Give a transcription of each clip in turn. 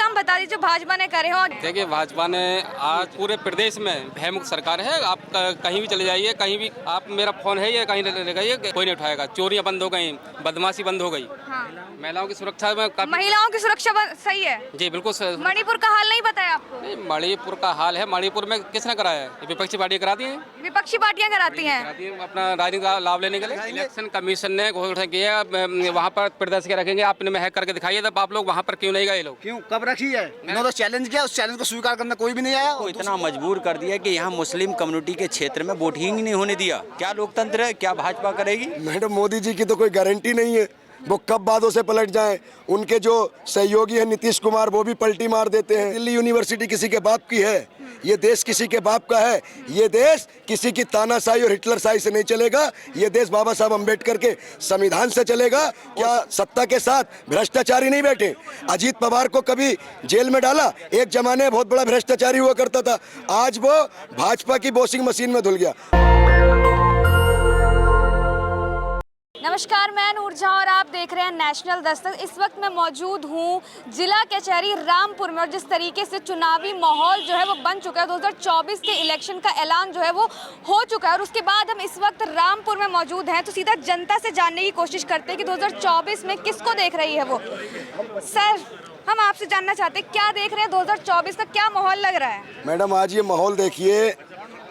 काम बता दीजिए भाजपा ने करे हो। देखिए, भाजपा ने आज पूरे प्रदेश में भयमुक्त सरकार है। आप कहीं भी चले जाइए, कहीं भी आप, मेरा फोन है ये कहीं ले जाइए, कोई नहीं उठाएगा। चोरियां बंद हो गई, बदमाशी बंद हो गई। हाँ। महिलाओं की सुरक्षा में महिलाओं की सुरक्षा सही है जी, बिल्कुल। मणिपुर का हाल नहीं बताया आपको? नहीं, मणिपुर का हाल है। मणिपुर में किसने कराया है? विपक्षी पार्टियां कराती हैं। विपक्षी पार्टियां कराती हैं अपना राजनीतिक लाभ लेने के लिए। इलेक्शन कमीशन ने घोषणा की है, वहाँ पर प्रदर्शन रखेंगे। आपने में हैक करके दिखाइए, तब आप लोग वहाँ पर क्यों नहीं गए? लोग क्यों, कब रखी है? उन्होंने तो चैलेंज किया, उस चैलेंज को स्वीकार करना कोई भी नहीं आया। को इतना मजबूर कर दिया कि यहाँ मुस्लिम कम्युनिटी के क्षेत्र में वोटिंग नहीं होने दिया। क्या लोकतंत्र है? क्या भाजपा करेगी? मैडम, मोदी जी की तो कोई गारंटी नहीं है, वो कब बातों से पलट जाएं। उनके जो सहयोगी हैं नीतीश कुमार, वो भी पलटी मार देते हैं। दिल्ली यूनिवर्सिटी किसी के बाप की है, ये देश किसी के बाप का है। ये देश किसी की तानाशाही और हिटलरशाही से नहीं चलेगा। ये देश बाबा साहब अम्बेडकर के संविधान से चलेगा। क्या सत्ता के साथ भ्रष्टाचारी नहीं बैठे? अजीत पवार को कभी जेल में डाला? एक जमाने बहुत बड़ा भ्रष्टाचारी हुआ करता था, आज वो भाजपा की वॉशिंग मशीन में धुल गया। नमस्कार, मैं नूर जहां और आप देख रहे हैं नेशनल दस्तक। इस वक्त मैं मौजूद हूं जिला कचहरी रामपुर में और जिस तरीके से चुनावी माहौल जो है वो बन चुका है, 2024 के इलेक्शन का ऐलान जो है वो हो चुका है और उसके बाद हम इस वक्त रामपुर में मौजूद हैं। तो सीधा जनता से जानने की कोशिश करते हैं कि 2024 में किसको देख रही है वो। सर, हम आपसे जानना चाहते हैं, क्या देख रहे हैं 2024 का क्या माहौल लग रहा है? मैडम, आज ये माहौल देखिए।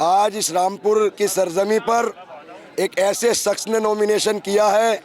आज इस रामपुर की सरजमी पर एक ऐसे शख्स ने नॉमिनेशन किया है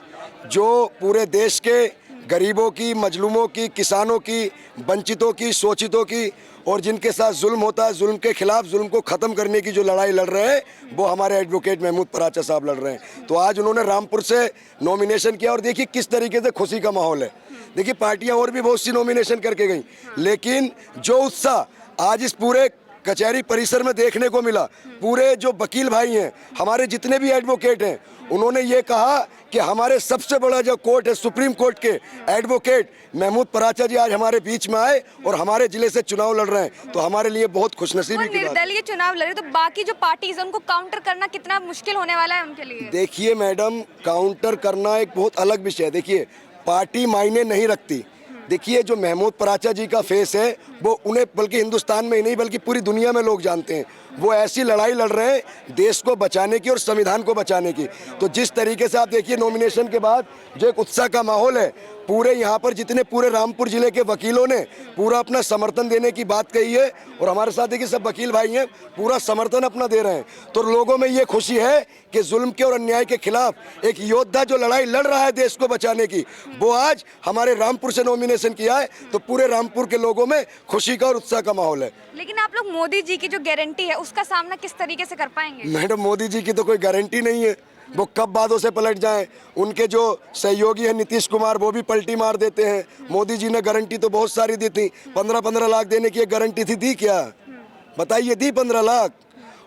जो पूरे देश के गरीबों की, मजलूमों की, किसानों की, वंचितों की, शोषितों की और जिनके साथ जुल्म होता है, जुल्म के खिलाफ, जुल्म को ख़त्म करने की जो लड़ाई लड़ रहे हैं, वो हमारे एडवोकेट महमूद पराचा साहब लड़ रहे हैं। तो आज उन्होंने रामपुर से नॉमिनेशन किया और देखिए किस तरीके से खुशी का माहौल है। देखिए, पार्टियां और भी बहुत सी नॉमिनेशन करके गई, लेकिन जो उत्साह आज इस पूरे कचहरी परिसर में देखने को मिला, पूरे जो वकील भाई हैं, हमारे जितने भी एडवोकेट हैं, उन्होंने ये कहा कि हमारे सबसे बड़ा जो कोर्ट है, सुप्रीम कोर्ट के एडवोकेट महमूद पराचा जी आज हमारे बीच में आए और हमारे जिले से चुनाव लड़ रहे हैं। तो हमारे लिए बहुत खुशनसीबी की बात है। निर्दलीय चुनाव लड़ रहे, तो बाकी जो पार्टीज है उनको काउंटर करना कितना मुश्किल होने वाला है उनके लिए? देखिए मैडम, काउंटर करना एक बहुत अलग विषय है। देखिए, पार्टी मायने नहीं रखती। देखिए, जो महमूद पराचा जी का फेस है, वो उन्हें बल्कि हिंदुस्तान में ही नहीं बल्कि पूरी दुनिया में लोग जानते हैं। वो ऐसी लड़ाई लड़ रहे हैं देश को बचाने की और संविधान को बचाने की। तो जिस तरीके से आप देखिए, नॉमिनेशन के बाद जो एक उत्साह का माहौल है, पूरे यहाँ पर जितने पूरे रामपुर जिले के वकीलों ने पूरा अपना समर्थन देने की बात कही है और हमारे साथ देखिए सब वकील भाई हैं, पूरा समर्थन अपना दे रहे हैं। तो लोगों में ये खुशी है कि जुल्म के और अन्याय के खिलाफ एक योद्धा जो लड़ाई लड़ रहा है देश को बचाने की, वो आज हमारे रामपुर से नॉमिनेशन किया है। तो पूरे रामपुर के लोगों में खुशी का और उत्साह का माहौल है। लेकिन आप लोग मोदी जी की जो गारंटी है उसका सामना किस तरीके से कर पाएंगे? मैडम, मोदी जी की तो कोई गारंटी नहीं है, वो कब बातों से पलट जाएं। उनके जो सहयोगी हैं नीतीश कुमार, वो भी पलटी मार देते हैं। मोदी जी ने गारंटी तो बहुत सारी दी थी, 15-15 लाख देने की एक गारंटी थी, दी क्या? बताइए, दी 15 लाख?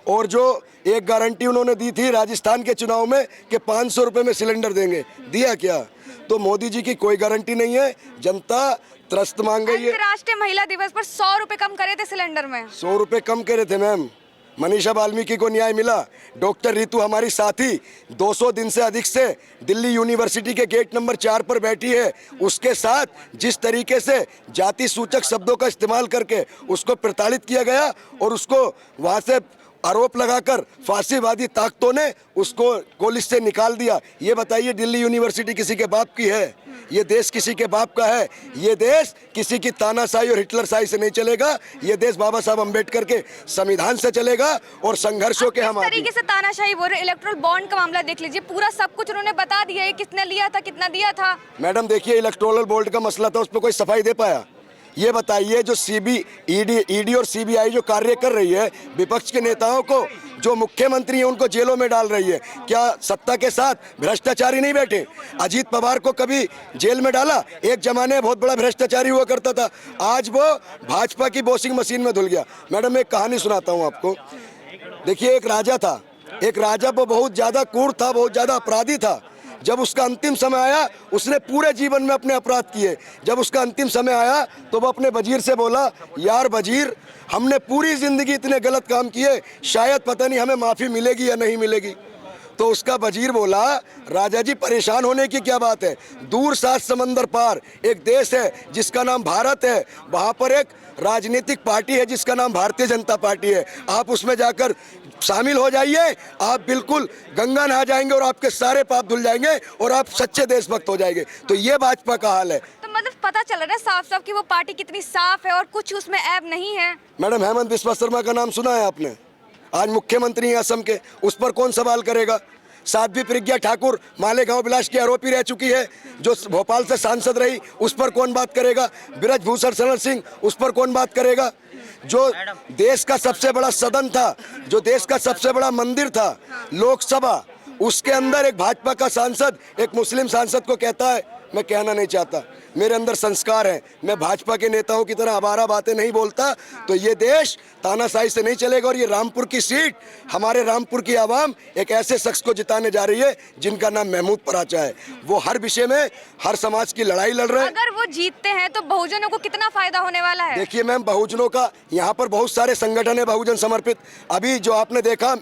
और जो एक गारंटी उन्होंने दी थी राजस्थान के चुनाव में कि 500 रुपये में सिलेंडर देंगे, दिया क्या? तो मोदी जी की कोई गारंटी नहीं है। जनता त्रस्त मांग गई है। अंतर्राष्ट्रीय महिला दिवस पर 100 रुपए कम करे थे सिलेंडर में। 100 रुपये कम करे थे मैम। मनीषा वाल्मीकि को न्याय मिला। डॉक्टर रितु हमारी साथी 200 दिन से अधिक से दिल्ली यूनिवर्सिटी के गेट नंबर 4 पर बैठी है। उसके साथ जिस तरीके से जाति सूचक शब्दों का इस्तेमाल करके उसको प्रताड़ित किया गया और उसको वहाँ से आरोप लगाकर फांसीवादी ताकतों ने उसको कॉलेज से निकाल दिया। ये बताइए, दिल्ली यूनिवर्सिटी किसी के बाप की है? ये देश किसी के बाप का है। ये देश किसी की तानाशाही और हिटलरशाही से नहीं चलेगा। ये देश बाबा साहब अम्बेडकर के संविधान से चलेगा और संघर्षों के हम तरीके से तानाशाही बोल रहे। इलेक्ट्रोल बॉन्ड का मामला देख लीजिए, पूरा सब कुछ उन्होंने बता दिया है, किसने लिया था, कितना दिया था। मैडम देखिए, इलेक्टोरल बॉन्ड का मसला था, उस पर कोई सफाई दे पाया? ये बताइए, जो ईडी और सीबीआई जो कार्य कर रही है, विपक्ष के नेताओं को, जो मुख्यमंत्री हैं उनको जेलों में डाल रही है, क्या सत्ता के साथ भ्रष्टाचारी नहीं बैठे? अजीत पवार को कभी जेल में डाला? एक जमाने बहुत बड़ा भ्रष्टाचारी हुआ करता था, आज वो भाजपा की वॉशिंग मशीन में धुल गया। मैडम, एक कहानी सुनाता हूँ आपको। देखिए, एक राजा था। एक राजा वो बहुत ज़्यादा क्रूर था, बहुत ज़्यादा अपराधी था। जब उसका अंतिम समय आया, उसने पूरे जीवन में अपने अपराध किए। जब उसका अंतिम समय आया तो वो अपने वजीर से बोला, यार वजीर, हमने पूरी जिंदगी इतने गलत काम किए, शायद पता नहीं हमें माफ़ी मिलेगी या नहीं मिलेगी। तो उसका वजीर बोला, राजा जी परेशान होने की क्या बात है, दूर 7 समंदर पार एक देश है जिसका नाम भारत है, वहाँ पर एक राजनीतिक पार्टी है जिसका नाम भारतीय जनता पार्टी है, आप उसमें जाकर शामिल हो जाइए, आप बिल्कुल गंगा नहा जाएंगे और आपके सारे पाप धुल जाएंगे और आप सच्चे देशभक्त हो जाएंगे। तो ये भाजपा का हाल है। तो मतलब पता चल रहा है साफ साफ कि वो पार्टी कितनी साफ है और कुछ उसमें ऐब नहीं है। मैडम हेमंत बिस्वा शर्मा का नाम सुना है आपने? आज मुख्यमंत्री हैं असम के, उस पर कौन सवाल करेगा? साध्वी प्रज्ञा ठाकुर मालेगांव विलास की आरोपी रह चुकी है, जो भोपाल से सांसद रही, उस पर कौन बात करेगा? ब्रजभूषण शरण सिंह, उस पर कौन बात करेगा? जो देश का सबसे बड़ा सदन था, जो देश का सबसे बड़ा मंदिर था, लोकसभा, उसके अंदर एक भाजपा का सांसद एक मुस्लिम सांसद को कहता है, मैं कहना नहीं चाहता, मेरे अंदर संस्कार है, मैं भाजपा के नेताओं की तरह आवारा बातें नहीं बोलता। तो ये देश तानाशाही से नहीं चलेगा और ये रामपुर की सीट, हमारे रामपुर की आवाम एक ऐसे शख्स को जिताने जा रही है जिनका नाम महमूद पराचा है। वो हर विषय में हर समाज की लड़ाई लड़ रहे हैं। अगर वो जीतते हैं तो बहुजनों को कितना फायदा होने वाला है? देखिए मैम, बहुजनों का यहाँ पर बहुत सारे संगठन है बहुजन समर्पित। अभी जो आपने देखा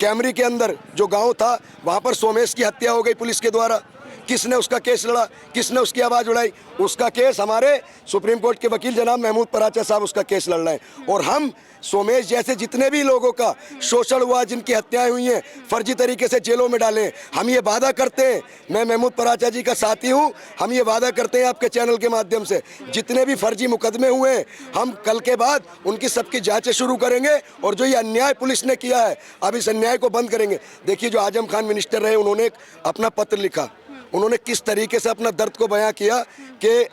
कैमरी के अंदर जो गाँव था, वहाँ पर सोमेश की हत्या हो गई पुलिस के द्वारा। किसने उसका केस लड़ा, किसने उसकी आवाज़ उड़ाई? उसका केस हमारे सुप्रीम कोर्ट के वकील जनाब महमूद पराचा साहब उसका केस लड़ रहे हैं। और हम सोमेश जैसे जितने भी लोगों का शोषण हुआ, जिनकी हत्याएं हुई हैं, फर्जी तरीके से जेलों में डाले, हम ये वादा करते हैं, मैं महमूद पराचा जी का साथी हूँ, हम ये वादा करते हैं आपके चैनल के माध्यम से, जितने भी फर्जी मुकदमे हुए हैं हम कल के बाद उनकी सबकी जाँचें शुरू करेंगे और जो ये अन्याय पुलिस ने किया है अब इस अन्याय को बंद करेंगे। देखिए जो आजम खान मिनिस्टर रहे, उन्होंने एक अपना पत्र लिखा, उन्होंने किस तरीके से अपना दर्द को बयां किया कि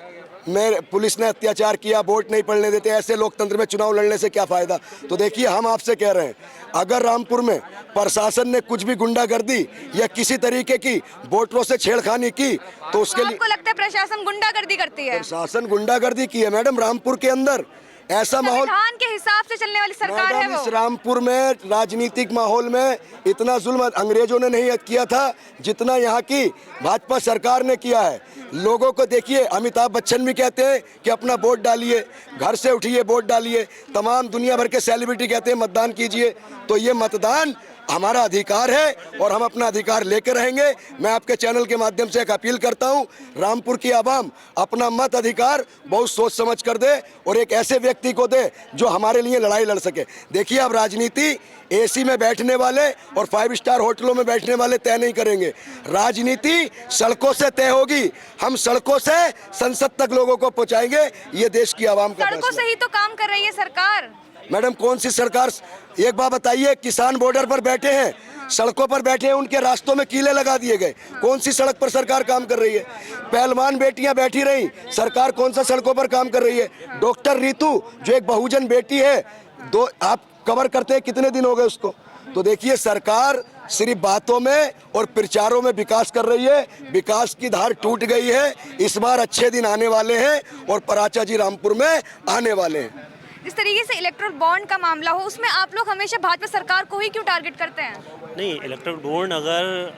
मैं पुलिस ने अत्याचार किया, वोट नहीं पड़ने देते, ऐसे लोकतंत्र में चुनाव लड़ने से क्या फ़ायदा। तो देखिए हम आपसे कह रहे हैं, अगर रामपुर में प्रशासन ने कुछ भी गुंडागर्दी या किसी तरीके की वोटरों से छेड़खानी की तो उसके लिए आपको लगता है प्रशासन गुंडागर्दी करती है? प्रशासन गुंडागर्दी की है मैडम रामपुर के अंदर। ऐसा माहौल, संविधान के हिसाब से चलने वाली सरकार है वो। इस रामपुर में राजनीतिक माहौल में इतना जुल्म अंग्रेजों ने नहीं किया था जितना यहाँ की भाजपा सरकार ने किया है। लोगों को देखिए, अमिताभ बच्चन भी कहते हैं कि अपना वोट डालिए, घर से उठिए वोट डालिए, तमाम दुनिया भर के सेलिब्रिटी कहते हैं मतदान कीजिए। तो ये मतदान हमारा अधिकार है और हम अपना अधिकार लेकर रहेंगे। मैं आपके चैनल के माध्यम से एक अपील करता हूं, रामपुर की आवाम अपना मत अधिकार बहुत सोच समझ कर दे और एक ऐसे व्यक्ति को दे जो हमारे लिए लड़ाई लड़ सके। देखिए अब राजनीति एसी में बैठने वाले और 5 स्टार होटलों में बैठने वाले तय नहीं करेंगे, राजनीति सड़कों से तय होगी। हम सड़कों से संसद तक लोगों को पहुंचाएंगे, ये देश की आवाम का सड़कों से ही तो काम कर रही है सरकार। मैडम कौन सी सरकार? एक बात बताइए, किसान बॉर्डर पर बैठे हैं, सड़कों पर बैठे हैं, उनके रास्तों में कीले लगा दिए गए, कौन सी सड़क पर सरकार काम कर रही है? पहलवान बेटियां बैठी रही, सरकार कौन सा सड़कों पर काम कर रही है? डॉक्टर रितु जो एक बहुजन बेटी है, दो आप कवर करते हैं, कितने दिन हो गए उसको? तो देखिए सरकार सिर्फ बातों में और प्रचारों में विकास कर रही है, विकास की धार टूट गई है। इस बार अच्छे दिन आने वाले हैं और पराचा जी रामपुर में आने वाले हैं। जिस तरीके से इलेक्ट्रल बॉन्ड का मामला हो, उसमें आप लोग हमेशा भाजपा सरकार को ही क्यों टारगेट करते हैं? नहीं, इलेक्ट्रल बॉन्ड अगर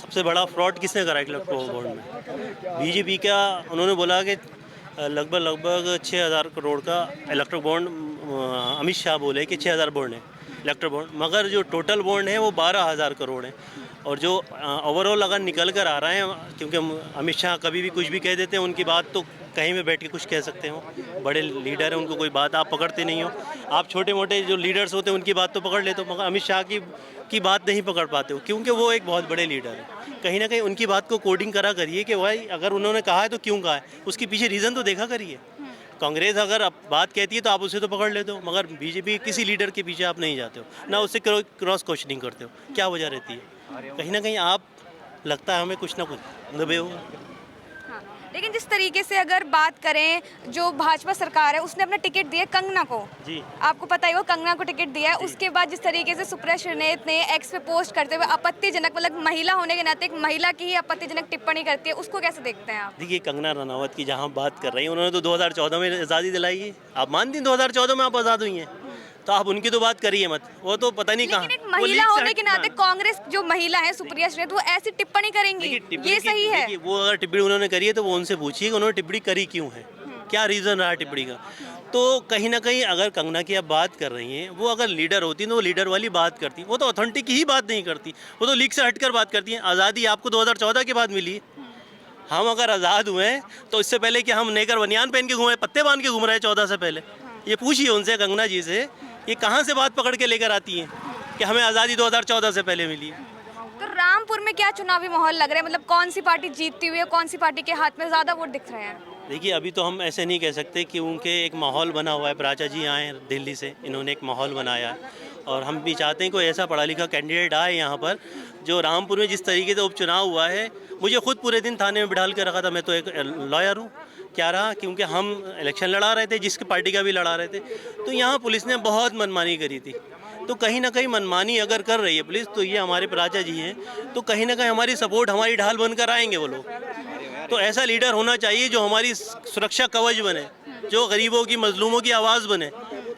सबसे बड़ा फ्रॉड किसने करा इलेक्ट्रल बॉन्ड में? बीजेपी का उन्होंने बोला कि लगभग 6,000 करोड़ का इलेक्ट्रल बॉन्ड, अमित शाह बोले कि 6,000 बॉन्ड है इलेक्ट्रल बॉन्ड, मगर जो टोटल बॉन्ड है वो 12,000 करोड़ है। और जो ओवरऑल अगर निकल कर आ रहे हैं, क्योंकि अमित शाह कभी भी कुछ भी कह देते हैं, उनकी बात तो कहीं में बैठ के कुछ कह सकते हो, बड़े लीडर हैं, उनको कोई बात आप पकड़ते नहीं हो। आप छोटे मोटे जो लीडर्स होते हैं उनकी बात तो पकड़ लेते हो, मगर अमित शाह की बात नहीं पकड़ पाते हो, क्योंकि वो एक बहुत बड़े लीडर है। कहीं ना कहीं उनकी बात को कोडिंग करा करिए कि भाई अगर उन्होंने कहा है तो क्यों कहा है, उसके पीछे रीज़न तो देखा करिए। कांग्रेस अगर अब बात कहती है तो आप उसे तो पकड़ लेते हो, मगर बीजेपी किसी लीडर के पीछे आप नहीं जाते हो, ना उससे क्रॉस क्वेश्चनिंग करते हो। क्या वजह रहती है? कहीं ना कहीं आप लगता है हमें कुछ ना कुछ दबे हो। हाँ, लेकिन जिस तरीके से अगर बात करें, जो भाजपा सरकार है उसने अपना टिकट दिया कंगना को जी, आपको पता ही हो, कंगना को टिकट दिया है। उसके बाद जिस तरीके से सुप्रिया श्रीनेत ने एक्स पे पोस्ट करते हुए आपत्तिजनक, मतलब महिला होने के नाते एक महिला की ही आपत्तिजनक टिप्पणी करती है, उसको कैसे देखते हैं आप? देखिए कंगना रनावत की जहाँ बात कर रही है, उन्होंने तो 2014 में आज़ादी दिलाई है। आप मानती हैं 2014 में आप आज़ाद हुई हैं, तो आप उनकी तो बात करिए मत, वो तो पता नहीं कहाँ। लेकिन एक महिला होने के नाते कांग्रेस जो महिला है सुप्रिया श्रीनेत, वो ऐसी टिप्पणी करेंगी, ये सही है? वो अगर टिप्पणी उन्होंने करी है तो वो उनसे पूछिए कि उन्होंने टिप्पणी करी क्यों है, क्या रीज़न रहा टिप्पणी का। तो कहीं ना कहीं अगर कंगना की आप बात कर रही हैं, वो अगर लीडर होती तो वो लीडर वाली बात करती, वो तो ऑथेंटिक ही बात नहीं करती, वो तो लीक से हटकर बात करती हैं। आज़ादी आपको 2014 के बाद मिली। हम अगर आज़ाद हुए हैं तो इससे पहले कि हम नेकर बनियान पहन के घूमे, पत्ते बांध के घूम रहे हैं 14 से पहले। ये पूछिए उनसे, कंगना जी से, ये कहाँ से बात पकड़ के लेकर आती हैं कि हमें आज़ादी 2014 से पहले मिली है। तो रामपुर में क्या चुनावी माहौल लग रहा है, मतलब कौन सी पार्टी जीतती हुई है, कौन सी पार्टी के हाथ में ज़्यादा वोट दिख रहे हैं? देखिए, अभी तो हम ऐसे नहीं कह सकते कि उनके एक माहौल बना हुआ है। राजा जी आए हैं दिल्ली से, इन्होंने एक माहौल बनाया है और हम भी चाहते हैं कोई ऐसा पढ़ा लिखा कैंडिडेट आए यहाँ पर। जो रामपुर में जिस तरीके से उपचुनाव हुआ है, मुझे खुद पूरे दिन थाने में बिठाल के रखा था। मैं तो एक लॉयर हूँ, क्या रहा, क्योंकि हम इलेक्शन लड़ा रहे थे, जिसकी पार्टी का भी लड़ा रहे थे, तो यहाँ पुलिस ने बहुत मनमानी करी थी। तो कहीं ना कहीं मनमानी अगर कर रही है पुलिस, तो ये हमारे राजा जी हैं, तो कहीं ना कहीं हमारी सपोर्ट, हमारी ढाल बनकर आएंगे वो लोग। तो ऐसा लीडर होना चाहिए जो हमारी सुरक्षा कवच बने, जो गरीबों की, मजलूमों की आवाज़ बने।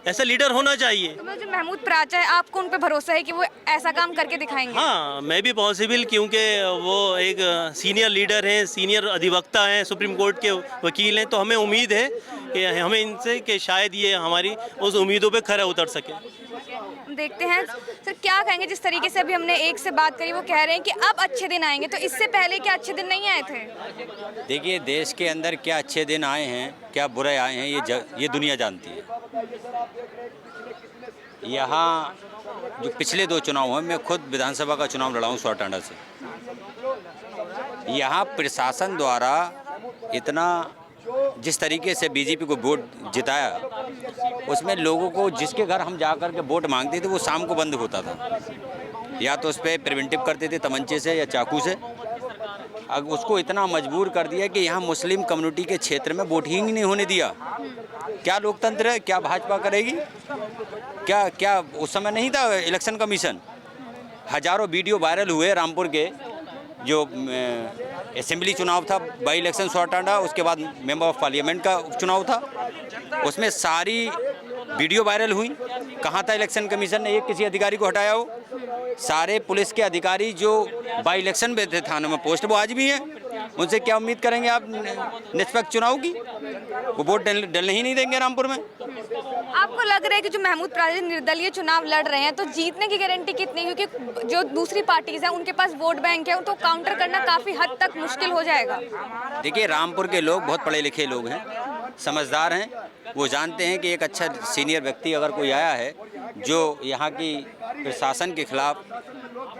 ऐसा लीडर होना चाहिए। तो जो महमूद प्राचा है, आपको उन पे भरोसा है कि वो ऐसा काम करके दिखाएंगे? हाँ, मैं भी पॉसिबल, क्योंकि वो एक सीनियर लीडर हैं, सीनियर अधिवक्ता हैं, सुप्रीम कोर्ट के वकील हैं, तो हमें उम्मीद है कि हमें इनसे कि शायद ये हमारी उस उम्मीदों पे खरा उतर सके। देखते हैं सर क्या कहेंगे। जिस तरीके से अभी हमने एक से बात करी, वो कह रहे हैं कि अब अच्छे दिन आएंगे, तो इससे पहले क्या अच्छे दिन नहीं आए थे? देखिए, देश के अंदर क्या अच्छे दिन आए हैं, क्या बुरे आए हैं, ये दुनिया जानती है। यहाँ जो पिछले 2 चुनाव हैं, मैं खुद विधानसभा का चुनाव लड़ा हूँ स्वाटांडा से। यहाँ प्रशासन द्वारा इतना जिस तरीके से बीजेपी को वोट जिताया, उसमें लोगों को जिसके घर हम जा कर के वोट मांगते थे, वो शाम को बंद होता था। या तो उस पर प्रिवेंटिव करते थे तमंचे से या चाकू से। अब उसको इतना मजबूर कर दिया कि यहाँ मुस्लिम कम्युनिटी के क्षेत्र में वोटिंग ही नहीं होने दिया। क्या लोकतंत्र है? क्या भाजपा करेगी? क्या उस समय नहीं था इलेक्शन कमीशन? हजारों वीडियो वायरल हुए रामपुर के, जो असेंबली चुनाव था, बाई इलेक्शन स्वाटांडा, उसके बाद मेंबर ऑफ पार्लियामेंट का चुनाव था, उसमें सारी वीडियो वायरल हुई। कहाँ था इलेक्शन कमीशन ने एक किसी अधिकारी को हटाया हो? सारे पुलिस के अधिकारी जो बाई इलेक्शन में थे थानों में पोस्ट, वो आज भी हैं। उनसे क्या उम्मीद करेंगे आप निष्पक्ष चुनाव की? वो वोट डलने ही नहीं देंगे रामपुर में। आपको लग रहा है कि जो महमूद प्राचा निर्दलीय चुनाव लड़ रहे हैं, तो जीतने की गारंटी कितनी? क्योंकि जो दूसरी पार्टीज हैं उनके पास वोट बैंक है, तो काउंटर करना काफ़ी हद तक मुश्किल हो जाएगा। देखिए, रामपुर के लोग बहुत पढ़े लिखे लोग हैं, समझदार हैं। वो जानते हैं कि एक अच्छा सीनियर व्यक्ति अगर कोई आया है जो यहाँ की प्रशासन के खिलाफ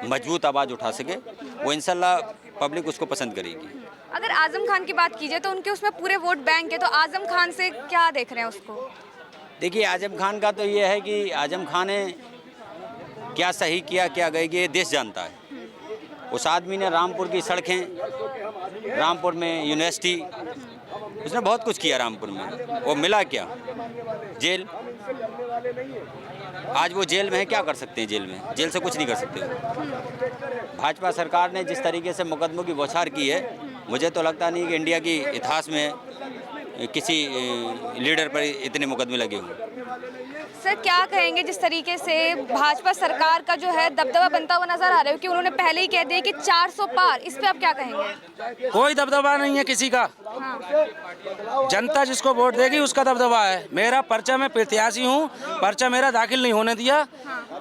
मजबूत आवाज़ उठा सके, वो इंशाल्लाह पब्लिक उसको पसंद करेगी। अगर आजम खान की बात कीजिए तो उनके उसमें पूरे वोट बैंक है, तो आजम खान से क्या देख रहे हैं उसको? देखिए, आजम खान का तो ये है कि आजम खान ने क्या सही किया, क्या गई, ये देश जानता है। उस आदमी ने रामपुर की सड़कें, रामपुर में यूनिवर्सिटी, उसने बहुत कुछ किया रामपुर में। वो मिला क्या? जेल। आज वो जेल में है, क्या कर सकते हैं जेल में? जेल से कुछ नहीं कर सकते। भाजपा सरकार ने जिस तरीके से मुकदमों की बौछार की है, मुझे तो लगता नहीं कि इंडिया की इतिहास में किसी लीडर पर इतने मुकदमे लगे हों। सर क्या कहेंगे, जिस तरीके से भाजपा सरकार का जो है दबदबा बनता हुआ नजर आ रहा है, कि उन्होंने पहले ही कह दिया कि 400 पार, इस पे आप क्या कहेंगे? कोई दबदबा नहीं है किसी का। जनता जिसको वोट देगी उसका दबदबा है। मेरा पर्चा, मैं प्रत्याशी हूँ, पर्चा मेरा दाखिल नहीं होने दिया,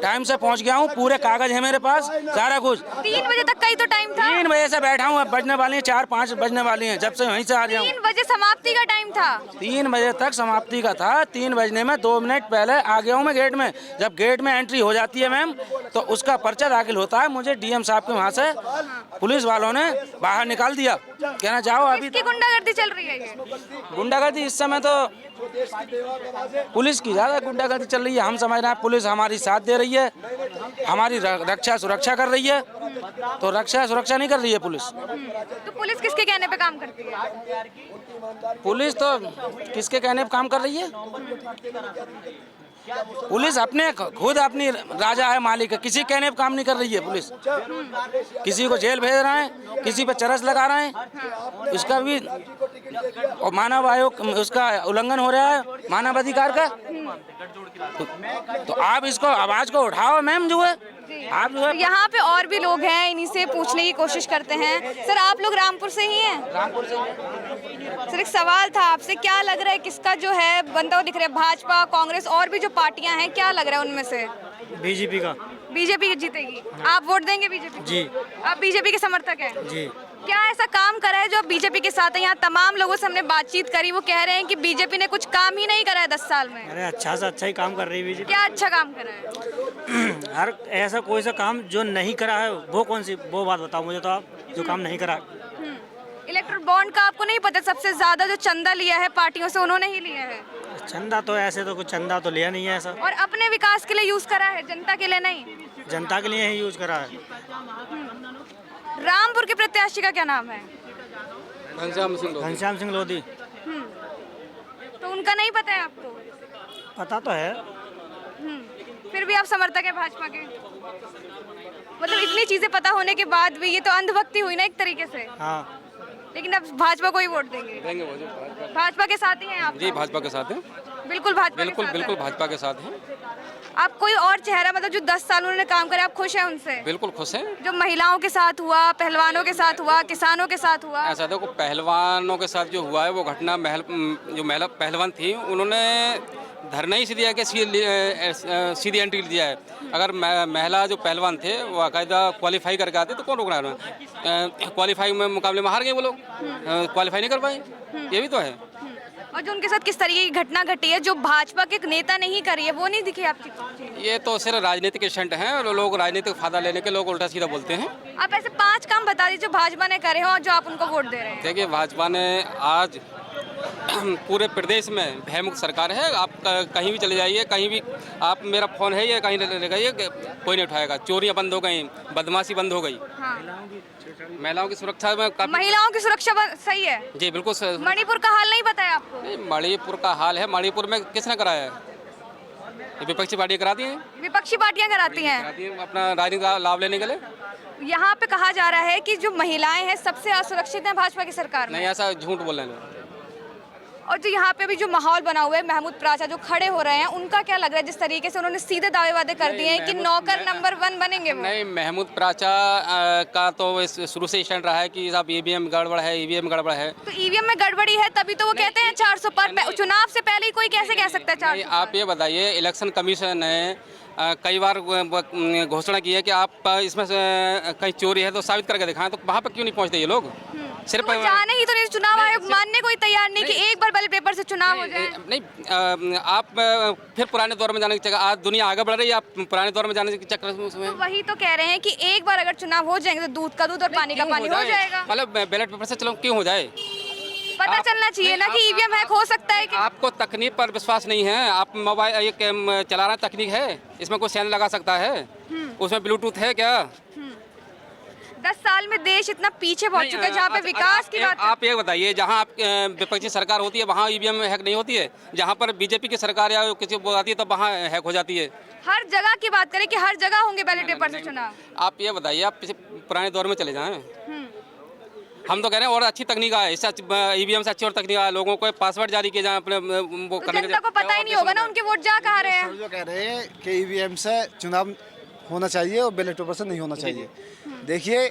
टाइम से पहुँच गया हूँ, पूरे कागज है मेरे पास, सारा कुछ। 3 बजे तक का ही तो टाइम था। 3 बजे से बैठा हूँ, अब बजने वाली हैं 4-5 बजने वाली हैं, जब से वहीं से आ जाऊँ। 3 बजे समाप्ति का टाइम था। 3 बजे तक समाप्ति का था। 3 बजने में 2 मिनट पहले आ गया हूँ मैं गेट में। जब गेट में एंट्री हो जाती है मैम, तो उसका पर्चा दाखिल होता है। मुझे डीएम साहब के वहाँ से पुलिस वालों ने बाहर निकाल दिया, कहना जाओ अभी। इसकी गुंडागर्दी चल रही है ये? गुंडागर्दी इस समय तो पुलिस की ज़्यादा गुंडागर्दी चल रही है। हम समझ रहे हैं पुलिस हमारी साथ दे रही है, हमारी रक्षा सुरक्षा कर रही है, तो रक्षा सुरक्षा नहीं कर रही है पुलिस। तो पुलिस किसके कहने पे काम करती है? पुलिस तो किसके कहने पे काम कर रही है? पुलिस अपने खुद अपनी राजा है, मालिक है, किसी कहने पे काम नहीं कर रही है पुलिस। किसी को जेल भेज रहे हैं, किसी पे चरस लगा रहे हैं, इसका भी और मानव आयोग उसका उल्लंघन हो रहा है, मानव अधिकार का। तो आप इसको आवाज को उठाओ मैम, जो है आप जो है। यहाँ पे और भी लोग हैं, इन्हीं से पूछने की कोशिश करते हैं। सर आप लोग रामपुर से ही हैं? रामपुर से सर एक सवाल था आपसे, क्या लग रहा है किसका जो है बनता हुआ दिख रहा है, भाजपा, कांग्रेस और भी जो पार्टियां हैं, क्या लग रहा है उनमें से? बीजेपी का। बीजेपी जीतेगी। आप वोट देंगे बीजेपी? जी। आप बीजेपी के समर्थक हैं? जी। क्या ऐसा काम करा है जो आप बीजेपी के साथ है? यहाँ तमाम लोगों से हमने बातचीत करी, वो कह रहे हैं कि बीजेपी ने कुछ काम ही नहीं करा है 10 साल में। अरे अच्छा से अच्छा ही काम कर रही है बीजेपी। क्या अच्छा काम करा है? हर ऐसा कोई सा काम जो नहीं करा है वो कौन सी, वो बात बताओ मुझे तो आप, जो काम नहीं करा। इलेक्ट्रल बॉन्ड का आपको नहीं पता? सबसे ज्यादा जो चंदा लिया है पार्टियों से उन्होंने ही लिया है। चंदा तो ऐसे तो कुछ चंदा तो लिया नहीं है ऐसा। और अपने विकास के लिए यूज करा है, जनता के लिए नहीं। जनता के लिए ही यूज करा है। रामपुर के प्रत्याशी का क्या नाम है? घनश्याम सिंह लोधी। घनश्याम सिंह लोधी। तो उनका नहीं पता है आपको? पता तो है। फिर भी आप समर्थक है भाजपा के? मतलब इतनी चीजें पता होने के बाद भी ये तो अंधभक्ति हुई ना एक तरीके से। हाँ। लेकिन अब भाजपा को ही वोट देंगे? देंगे वो जो भाजपा के साथ ही हैं आप? जी भाजपा के साथ हैं। बिल्कुल भाजपा बिल्कुल के साथ बिल्कुल हैं। भाजपा के साथ हैं। आप कोई और चेहरा, मतलब जो 10 साल उन्होंने काम करे, आप खुश हैं उनसे? बिल्कुल खुश हैं। जो महिलाओं के साथ हुआ, पहलवानों के साथ हुआ, किसानों के साथ हुआ? ऐसा देखो, पहलवानों के साथ जो हुआ है वो घटना, जो महिला पहलवान थी उन्होंने धरना ही दिया कि सीधी एंट्री दिया है। अगर महिला जो पहलवान थे वो बाकायदा क्वालिफाई करके आते तो कौन रोक रहा है? क्वालिफाई में मुकाबले में हार गए वो लोग, क्वालिफाई नहीं कर पाए, ये भी तो है। और जो उनके साथ किस तरीके की घटना घटी है जो भाजपा के नेता नहीं करी है, वो नहीं दिखी आपकी? ये तो सिर्फ राजनीतिक स्टंट हैं और लोग राजनीतिक फायदा लेने के लोग उल्टा सीधा बोलते हैं। आप ऐसे 5 काम बता दीजिए जो भाजपा ने करे हो और जो आप उनको वोट दे रहे हैं। देखिए, भाजपा ने आज पूरे प्रदेश में भयमुक्त सरकार है। आप कहीं भी चले जाइए, कहीं भी आप, मेरा फ़ोन है ये, कहीं ले जाइए, कोई नहीं उठाएगा। चोरियां बंद हो गई, बदमाशी बंद हो गई। हाँ। महिलाओं की सुरक्षा में काफी, महिलाओं की सुरक्षा सही है? जी बिल्कुल मणिपुर का हाल नहीं बताया आपको? नहीं, मणिपुर का हाल है। मणिपुर में किसने कराया है? ये विपक्षी पार्टी कराती हैं। विपक्षी पार्टियां कराती हैं अपना राजनीतिक लाभ लेने के लिए। यहाँ पे कहा जा रहा है कि जो महिलाएं हैं सबसे असुरक्षित हैं भाजपा की सरकार में। नहीं, ऐसा झूठ बोल रहे हैं। और जो यहाँ पे भी जो माहौल बना हुआ है, महमूद प्राचा जो खड़े हो रहे हैं, उनका क्या लग रहा है? जिस तरीके से उन्होंने सीधे दावे वादे कर दिए हैं कि नौकर नंबर 1 बनेंगे वो। नहीं, महमूद प्राचा का तो शुरू से स्टैंड रहा है कि साहब ईवीएम गड़बड़ है, ईवीएम गड़बड़ है। तो ईवीएम में गड़बड़ी है तभी तो वो कहते हैं 400 पर। चुनाव से पहले ही कोई कैसे कह सकता है 400? आप ये बताइए, इलेक्शन कमीशन ने कई बार घोषणा की है कि आप इसमें कहीं चोरी है तो साबित करके दिखाएं, तो वहाँ पर क्यों नहीं पहुँचते ये लोग? सिर्फ तो जाने ही तो नहीं, चुनाव आयोग मानने कोई तैयार नहीं कि एक बार बैलेट पेपर से चुनाव हो जाए। नहीं, आप फिर पुराने दौर में जाने की जगह, आज दुनिया आगे बढ़ रही है, आप पुराने दौर में जाने के चक्कर में। तो वही तो कह रहे हैं कि एक बार अगर चुनाव हो जाएंगे तो दूध का दूध और पानी का पानी हो जाएगा। मतलब बैलेट पेपर से चलो क्यों हो जाए? पता चलना चाहिए ना कि ईवीएम हैक हो सकता है कि। आपको तकनीक पर विश्वास नहीं है? आप मोबाइल ये चला रहे हैं, तकनीक है, इसमें कोई चैनल लगा सकता है, उसमें ब्लूटूथ है क्या? 10 साल में देश इतना पीछे पहुंच चुका है जहाँ पे विकास की बात। आप ये बताइए, जहाँ आप विपक्षी सरकार होती है वहाँ ईवीएम हैक नहीं होती है? जहाँ पर बीजेपी की सरकार या किसी को आती है तो वहाँ हैक हो जाती है। हर जगह की बात करें कि हर जगह होंगे बैलेट पेपर से चुनाव। आप ये बताइए, आप पुराने दौर में चले जाएं। हम तो कह रहे हैं और अच्छी तकनीक आए, इससे ईवीएम से अच्छी और तकनीक आए, लोगों को पासवर्ड जारी किए जाए अपने वो करने के। जनता को पता ही नहीं होगा ना उनके वोट जा कहाँ रहे हैं। जो कह रहे हैं कि ईवीएम से चुनाव होना चाहिए और बैलेट पेपर से नहीं होना चाहिए। देखिए,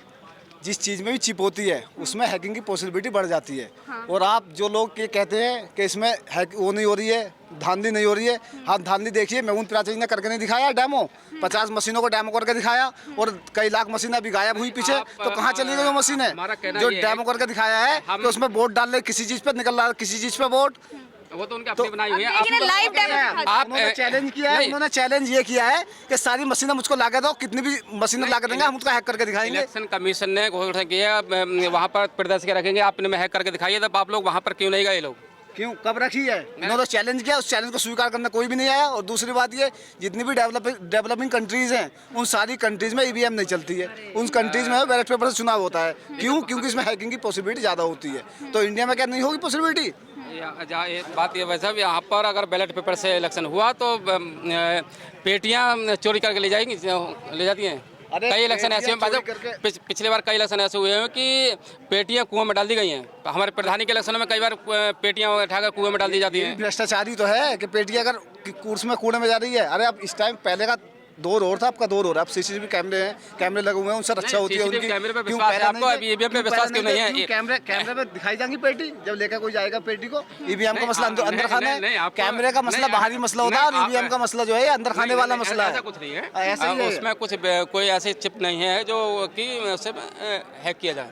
जिस चीज़ में भी चिप होती है उसमें हैकिंग की पॉसिबिलिटी बढ़ जाती है। और आप जो लोग ये कहते हैं कि इसमें हैक वो नहीं हो रही है, धांधली नहीं हो रही है, आप धांधली देखिए, महमूद प्राचा जी ने करके नहीं दिखाया डेमो, 50 मशीनों को डेमो करके दिखाया और कई लाख मशीनें अभी गायब हुई पीछे। तो कहाँ चली गई वो मशीनें जो डेमो करके दिखाया है कि उसमें वोट डाल रहे, किसी चीज़ पर निकल रहा है, किसी चीज़ पर वोट। वो तो उनकी अपनी बनाई हुई है। लेकिन लाइव डेमो उन्होंने चैलेंज किया है, उन्होंने चैलेंज ये किया है कि सारी मशीनें मुझको ला के दो, कितनी भी मशीनें ला के देंगे हम उसको हैक करके दिखाएंगे। इलेक्शन कमीशन ने घोषणा की है वहाँ पर प्रदर्शन रखेंगे, आपने में हैक करके दिखाइए, तब आप लोग वहाँ पर क्यों नहीं गए? लोग क्यों, कब रखी है? उन्होंने चैलेंज किया, उस चैलेंज को स्वीकार करना कोई भी नहीं आया। और दूसरी बात ये, जितनी भी डेवलपिंग कंट्रीज हैं उन सारी कंट्रीज में ईवीएम नहीं चलती है, उन कंट्रीज में बैलेट पेपर से चुनाव होता है। क्यों? क्योंकि इसमें हैकिंग की पॉसिबिलिटी ज़्यादा होती है। तो इंडिया में क्या नहीं होगी पॉसिबिलिटी? बात ये वैसे भी, यहाँ पर अगर बैलेट पेपर से इलेक्शन हुआ तो पेटियाँ चोरी करके ले जाती हैं। कई इलेक्शन ऐसे हैं, पिछले बार कई इलेक्शन ऐसे हुए हैं कि पेटियां कुएं में डाल दी गई हैं। हमारे प्रधानी के इलेक्शनों में कई बार पेटियां उठाकर कुएं में डाल दी जाती हैं। भ्रष्टाचारी तो है कि पेटियां अगर कूड़े में जा रही है। अरे अब इस टाइम पहले का दौर और था, आपका दौर हो रहा है। अब सीसीटीवी कैमरे हैं, कैमरे लगे हुए हैं, उनसे रक्षा होती है CCTV उनकी। कैमरे पे क्यों विश्वास है पहले आपको? नहीं अब थे? EVM पे क्यों विश्वास पहले क्यों नहीं है? थे? क्यों कैमरे पे दिखाई जाएंगी पेटी जब लेकर कोई जाएगा पेटी को? ईवीएम का नहीं, मसला अंदर नहीं, खाने, नहीं, आपको- कैमरे का मसला नहीं, बाहरी मसला होता है, और नहीं, ईवीएम का मसला जो है अंदर खाने वाला मसला है। ऐसा कुछ नहीं है, ऐसा ही है। उसमें कुछ कोई ऐसी चिप नहीं है जो कि उससे हैक किया जाए।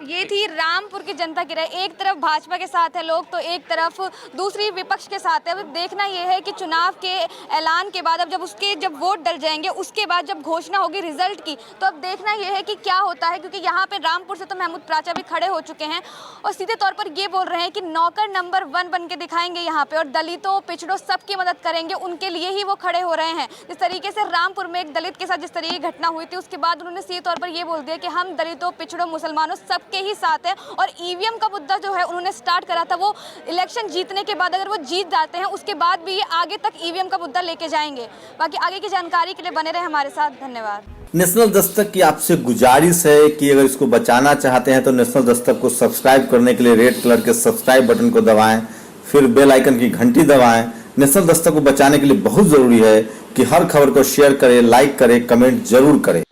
ये थी रामपुर की जनता की राय। एक तरफ भाजपा के साथ है लोग, तो एक तरफ दूसरी विपक्ष के साथ है। अब देखना ये है कि चुनाव के ऐलान के बाद, अब जब वोट डल जाएंगे, उसके बाद जब घोषणा होगी रिजल्ट की, तो अब देखना ये है कि क्या होता है। क्योंकि यहाँ पे रामपुर से तो महमूद प्राचा भी खड़े हो चुके हैं और सीधे तौर पर ये बोल रहे हैं कि नौकर नंबर 1 बन के दिखाएंगे यहाँ पे, और दलितों पिछड़ों सबकी मदद करेंगे, उनके लिए ही वो खड़े हो रहे हैं। जिस तरीके से रामपुर में एक दलित के साथ जिस तरीके की घटना हुई थी, उसके बाद उन्होंने सीधे तौर पर ये बोल दिया कि हम दलितों पिछड़ों मुसलमानों सबके ही साथ है। और ईवीएम का मुद्दा जो है उन्होंने स्टार्ट करा था, वो इलेक्शन जीतने के बाद, अगर वो जीत जाते हैं उसके बाद भी ये आगे तक ईवीएम का मुद्दा लेके जाएंगे। बाकी आगे की जानकारी के लिए बने रहे हमारे साथ। धन्यवाद। नेशनल दस्तक की आपसे गुजारिश है कि अगर इसको बचाना चाहते हैं तो नेशनल दस्तक को सब्सक्राइब करने के लिए रेड कलर के सब्सक्राइब बटन को दबाएं, फिर बेल आइकन की घंटी दबाएं। नेशनल दस्तक को बचाने के लिए बहुत जरूरी है कि हर खबर को शेयर करें, लाइक करें, कमेंट जरूर करें।